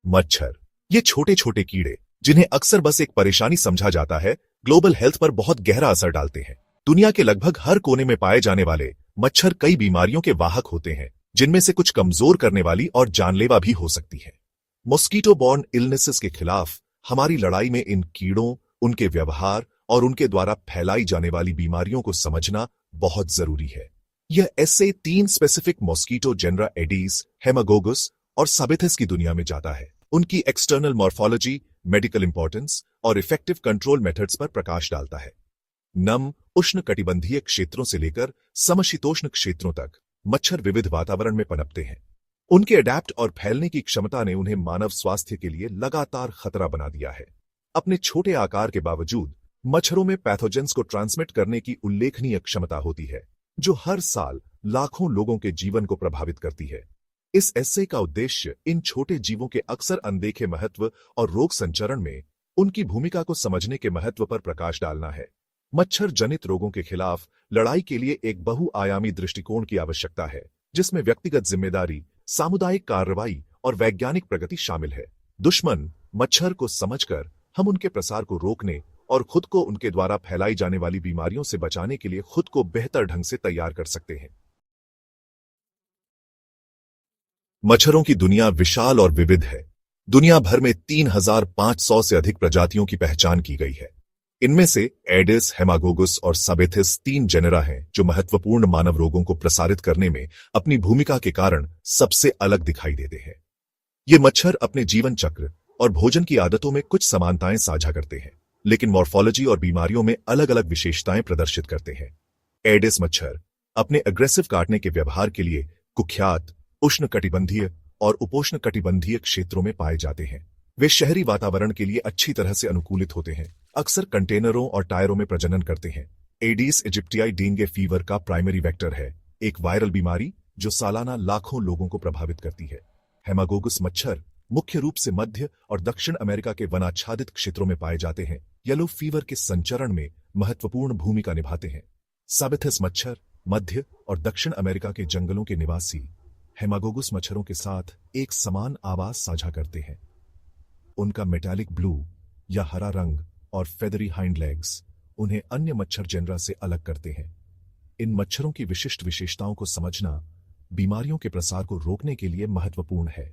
मच्छर, ये छोटे छोटे कीड़े जिन्हें अक्सर बस एक परेशानी समझा जाता है, ग्लोबल हेल्थ पर बहुत गहरा असर डालते हैं। दुनिया के लगभग हर कोने में पाए जाने वाले मच्छर कई बीमारियों के वाहक होते हैं, जिनमें से कुछ कमजोर करने वाली और जानलेवा भी हो सकती है। मॉस्किटो बॉर्न इलनेसेस के खिलाफ हमारी लड़ाई में इन कीड़ों, उनके व्यवहार और उनके द्वारा फैलाई जाने वाली बीमारियों को समझना बहुत जरूरी है। यह ऐसे 3 स्पेसिफिक मॉस्किटो जेनरा एडीज, हेमागोगस और साबिथिस की दुनिया में जाता है। उनकी एक्सटर्नल मॉर्फोलॉजी, मेडिकल इंपॉर्टेंस और इफेक्टिव कंट्रोल मेथड्स पर प्रकाश डालता है। नम उष्णकटिबंधीय क्षेत्रों से लेकर समशीतोष्ण क्षेत्रों तक मच्छर विविध वातावरण में पनपते हैं। उनके अडैप्ट और फैलने की क्षमता ने उन्हें मानव स्वास्थ्य के लिए लगातार खतरा बना दिया है। अपने छोटे आकार के बावजूद मच्छरों में पैथोजेंस को ट्रांसमिट करने की उल्लेखनीय क्षमता होती है, जो हर साल लाखों लोगों के जीवन को प्रभावित करती है। इस एस्से का उद्देश्य इन छोटे जीवों के अक्सर अनदेखे महत्व और रोग संचरण में उनकी भूमिका को समझने के महत्व पर प्रकाश डालना है। मच्छर जनित रोगों के खिलाफ लड़ाई के लिए एक बहुआयामी दृष्टिकोण की आवश्यकता है, जिसमें व्यक्तिगत जिम्मेदारी, सामुदायिक कार्रवाई और वैज्ञानिक प्रगति शामिल है। दुश्मन मच्छर को समझकर हम उनके प्रसार को रोकने और खुद को उनके द्वारा फैलाई जाने वाली बीमारियों से बचाने के लिए खुद को बेहतर ढंग से तैयार कर सकते हैं। मच्छरों की दुनिया विशाल और विविध है। दुनिया भर में 3500 से अधिक प्रजातियों की पहचान की गई है। इनमें से एडिस, हेमागोगस और साबिथिस 3 जेनेरा हैं, जो महत्वपूर्ण मानव रोगों को प्रसारित करने में अपनी भूमिका के कारण सबसे अलग दिखाई देते हैं। ये मच्छर अपने जीवन चक्र और भोजन की आदतों में कुछ समानताएं साझा करते हैं, लेकिन मॉर्फोलॉजी और बीमारियों में अलग अलग विशेषताएं प्रदर्शित करते हैं। एडिस मच्छर अपने अग्रेसिव काटने के व्यवहार के लिए कुख्यात उष्णकटिबंधीय और उपोष्णकटिबंधीय क्षेत्रों में पाए जाते हैं। वे शहरी वातावरण के लिए अच्छी तरह से अनुकूलित होते हैं, अक्सर कंटेनरों और टायरों में प्रजनन करते हैं। एडिस इजिप्टियाई डेंगू फीवर का प्राइमरी वेक्टर है, एक वायरल बीमारी जो सालाना लाखों लोगों को प्रभावित करती है। हेमागोगस मच्छर मुख्य रूप से मध्य और दक्षिण अमेरिका के वनाच्छादित क्षेत्रों में पाए जाते हैं, येलो फीवर के संचरण में महत्वपूर्ण भूमिका निभाते हैं। साबिथिस मच्छर मध्य और दक्षिण अमेरिका के जंगलों के निवासी हेमागोगस मच्छरों के साथ एक समान आवाज साझा करते हैं। उनका मेटालिक ब्लू या हरा रंग और फेदरी हाइंड लेग्स उन्हें अन्य मच्छर जेनरा से अलग करते हैं। इन मच्छरों की विशिष्ट विशेषताओं को समझना बीमारियों के प्रसार को रोकने के लिए महत्वपूर्ण है।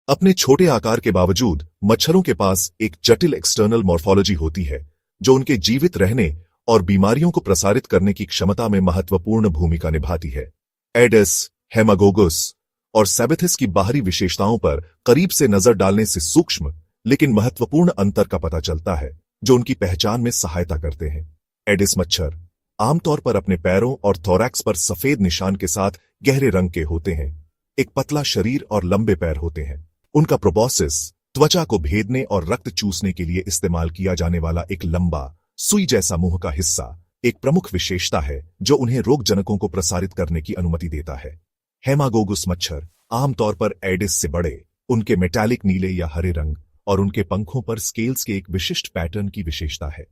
अपने छोटे आकार के बावजूद मच्छरों के पास एक जटिल एक्सटर्नल मॉर्फोलॉजी होती है, जो उनके जीवित रहने और बीमारियों को प्रसारित करने की क्षमता में महत्वपूर्ण भूमिका निभाती है। एडिस, हेमागोगस और साबिथिस की बाहरी विशेषताओं पर करीब से नजर डालने से सूक्ष्म लेकिन महत्वपूर्ण अंतर का पता चलता है, जो उनकी पहचान में सहायता करते हैं। एडिस मच्छर आमतौर पर अपने पैरों और थोरैक्स पर सफेद निशान के साथ गहरे रंग के होते हैं। एक पतला शरीर और लंबे पैर होते हैं। उनका प्रोबोसिस त्वचा को भेदने और रक्त चूसने के लिए इस्तेमाल किया जाने वाला एक लंबा सुई जैसा मुंह का हिस्सा एक प्रमुख विशेषता है, जो उन्हें रोगजनकों को प्रसारित करने की अनुमति देता है। हेमागोगस मच्छर आमतौर पर एडिस से बड़े, उनके मेटालिक नीले या हरे रंग और उनके पंखों पर स्केल्स के एक विशिष्ट पैटर्न की विशेषता है।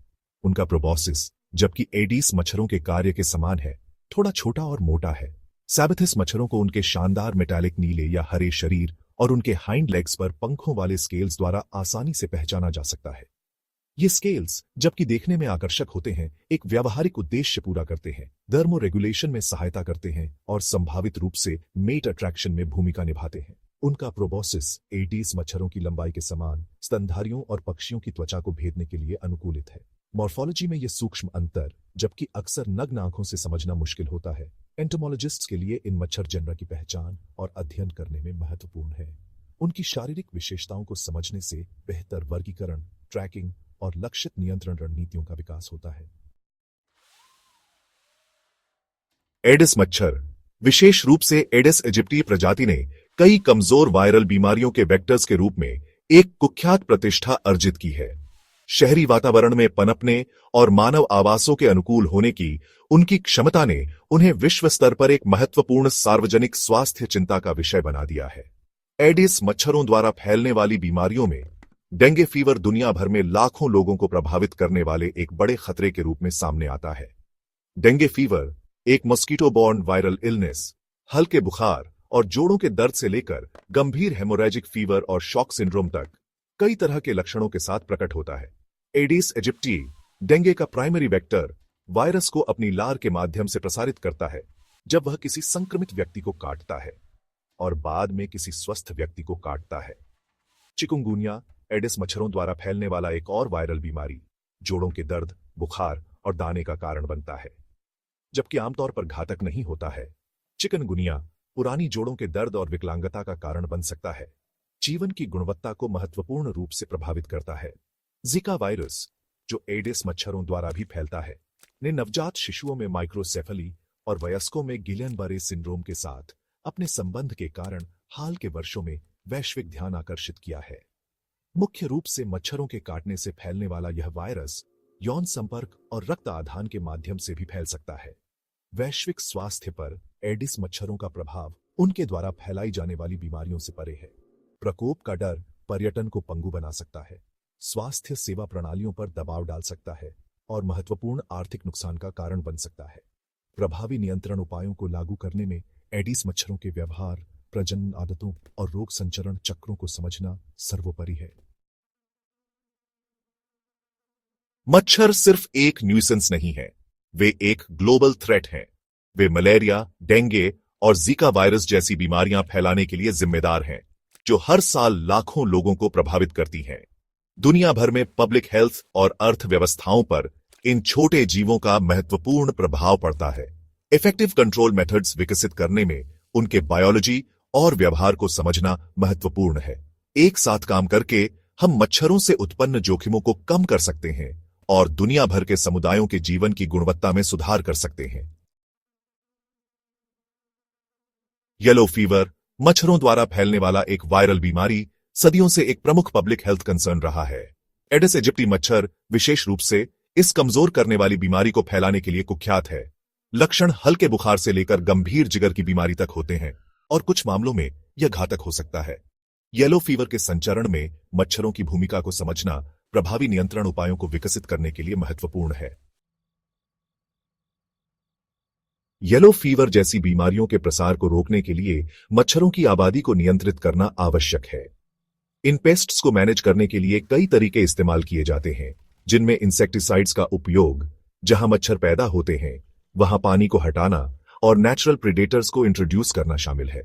उनका प्रोबोसिस, जबकि एडिस मच्छरों के कार्य के समान है, थोड़ा छोटा और मोटा है। साबिथिस मच्छरों को उनके शानदार मेटालिक नीले या हरे शरीर और उनके हाइंड लेग्स पर पंखों वाले स्केल्स द्वारा आसानी से पहचाना जा सकता है। ये स्केल्स, जबकि देखने में आकर्षक होते हैं, एक व्यावहारिक उद्देश्य पूरा करते हैं, धर्मो रेगुलेशन में सहायता करते हैं और संभावित रूप से मेट अट्रैक्शन में भूमिका निभाते हैं। उनका प्रोबोसिस एडिस मच्छरों की लंबाई के समान स्तनधारियों और पक्षियों की त्वचा को भेदने के लिए अनुकूलित है। मॉर्फोलॉजी में यह सूक्ष्म अंतर, जबकि अक्सर नग्न आंखों से समझना मुश्किल होता है, एंटोमोलॉजिस्ट्स के लिए इन मच्छर जेनरा की पहचान और अध्ययन करने में महत्वपूर्ण है। उनकी शारीरिक विशेषताओं को समझने से बेहतर वर्गीकरण, ट्रैकिंग और लक्षित नियंत्रण रणनीतियों का विकास होता है। एडिस मच्छर, विशेष रूप से एडिस इजिप्टी प्रजाति ने कई कमजोर वायरल बीमारियों के वेक्टर्स के रूप में एक कुख्यात प्रतिष्ठा अर्जित की है। शहरी वातावरण में पनपने और मानव आवासों के अनुकूल होने की उनकी क्षमता ने उन्हें विश्व स्तर पर एक महत्वपूर्ण सार्वजनिक स्वास्थ्य चिंता का विषय बना दिया है। एडिस मच्छरों द्वारा फैलने वाली बीमारियों में डेंगू फीवर दुनिया भर में लाखों लोगों को प्रभावित करने वाले एक बड़े खतरे के रूप में सामने आता है। डेंगू फीवर एक मॉस्किटो बॉर्न वायरल इलनेस, हल्के बुखार और जोड़ों के दर्द से लेकर गंभीर हेमोरेजिक फीवर और शॉक सिंड्रोम तक कई तरह के लक्षणों के साथ प्रकट होता है। एडिस एजिप्टी डेंगू का प्राइमरी वेक्टर वायरस को अपनी लार के माध्यम से प्रसारित करता है जब वह किसी संक्रमित व्यक्ति को काटता है और बाद में किसी स्वस्थ व्यक्ति को काटता है। चिकुनगुनिया एडिस मच्छरों द्वारा फैलने वाला एक और वायरल बीमारी जोड़ों के दर्द, बुखार और दाने का कारण बनता है, जबकि आमतौर पर घातक नहीं होता है। चिकनगुनिया पुरानी जोड़ों के दर्द और विकलांगता का कारण बन सकता है, जीवन की गुणवत्ता को महत्वपूर्ण रूप से प्रभावित करता है। जिका वायरस, जो एडिस मच्छरों द्वारा भी फैलता है, ने नवजात शिशुओं में माइक्रोसेफली और वयस्कों में गिलियन-बरे सिंड्रोम के साथ अपने संबंध के कारण हाल के वर्षों में वैश्विक ध्यान आकर्षित किया है। मुख्य रूप से मच्छरों के काटने से फैलने वाला यह वायरस यौन संपर्क और रक्त आदान के माध्यम से भी फैल सकता है। वैश्विक स्वास्थ्य पर एडिस मच्छरों का प्रभाव उनके द्वारा फैलाई जाने वाली बीमारियों से परे है। प्रकोप का डर पर्यटन को पंगु बना सकता है, स्वास्थ्य सेवा प्रणालियों पर दबाव डाल सकता है और महत्वपूर्ण आर्थिक नुकसान का कारण बन सकता है। प्रभावी नियंत्रण उपायों को लागू करने में एडिस मच्छरों के व्यवहार, प्रजनन आदतों और रोग संचरण चक्रों को समझना सर्वोपरि है। मच्छर सिर्फ एक न्यूसेंस नहीं है, वे एक ग्लोबल थ्रेट हैं। वे मलेरिया, डेंगू और जीका वायरस जैसी बीमारियां फैलाने के लिए जिम्मेदार हैं, जो हर साल लाखों लोगों को प्रभावित करती हैं। दुनिया भर में पब्लिक हेल्थ और अर्थव्यवस्थाओं पर इन छोटे जीवों का महत्वपूर्ण प्रभाव पड़ता है। इफेक्टिव कंट्रोल मेथड्स विकसित करने में उनके बायोलॉजी और व्यवहार को समझना महत्वपूर्ण है। एक साथ काम करके हम मच्छरों से उत्पन्न जोखिमों को कम कर सकते हैं और दुनिया भर के समुदायों के जीवन की गुणवत्ता में सुधार कर सकते हैं। येलो फीवर मच्छरों द्वारा फैलने वाला एक वायरल बीमारी सदियों से एक प्रमुख पब्लिक हेल्थ कंसर्न रहा है। एडिस एजिप्टी मच्छर विशेष रूप से इस कमजोर करने वाली बीमारी को फैलाने के लिए कुख्यात है। लक्षण हल्के बुखार से लेकर गंभीर जिगर की बीमारी तक होते हैं और कुछ मामलों में यह घातक हो सकता है। येलो फीवर के संचरण में मच्छरों की भूमिका को समझना प्रभावी नियंत्रण उपायों को विकसित करने के लिए महत्वपूर्ण है। येलो फीवर जैसी बीमारियों के प्रसार को रोकने के लिए मच्छरों की आबादी को नियंत्रित करना आवश्यक है। इन पेस्ट्स को मैनेज करने के लिए कई तरीके इस्तेमाल किए जाते हैं, जिनमें इंसेक्टिसाइड्स का उपयोग, जहां मच्छर पैदा होते हैं वहां पानी को हटाना और नेचुरल प्रेडेटर्स को इंट्रोड्यूस करना शामिल है।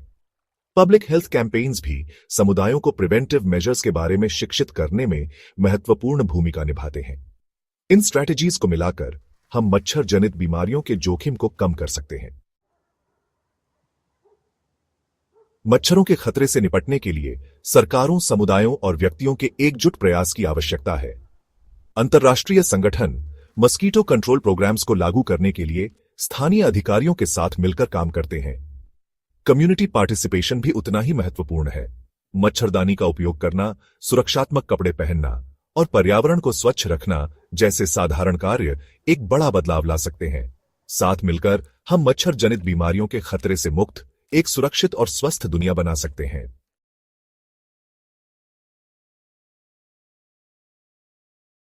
पब्लिक हेल्थ कैंपेन्स भी समुदायों को प्रिवेंटिव मेजर्स के बारे में शिक्षित करने में महत्वपूर्ण भूमिका निभाते हैं। इन स्ट्रैटेजीज को मिलाकर हम मच्छर जनित बीमारियों के जोखिम को कम कर सकते हैं। मच्छरों के खतरे से निपटने के लिए सरकारों, समुदायों और व्यक्तियों के एकजुट प्रयास की आवश्यकता है। अंतर्राष्ट्रीय संगठन मस्कीटो कंट्रोल प्रोग्राम्स को लागू करने के लिए स्थानीय अधिकारियों के साथ मिलकर काम करते हैं। कम्युनिटी पार्टिसिपेशन भी उतना ही महत्वपूर्ण है। मच्छरदानी का उपयोग करना, सुरक्षात्मक कपड़े पहनना और पर्यावरण को स्वच्छ रखना जैसे साधारण कार्य एक बड़ा बदलाव ला सकते हैं। साथ मिलकर हम मच्छर जनित बीमारियों के खतरे से मुक्त एक सुरक्षित और स्वस्थ दुनिया बना सकते हैं।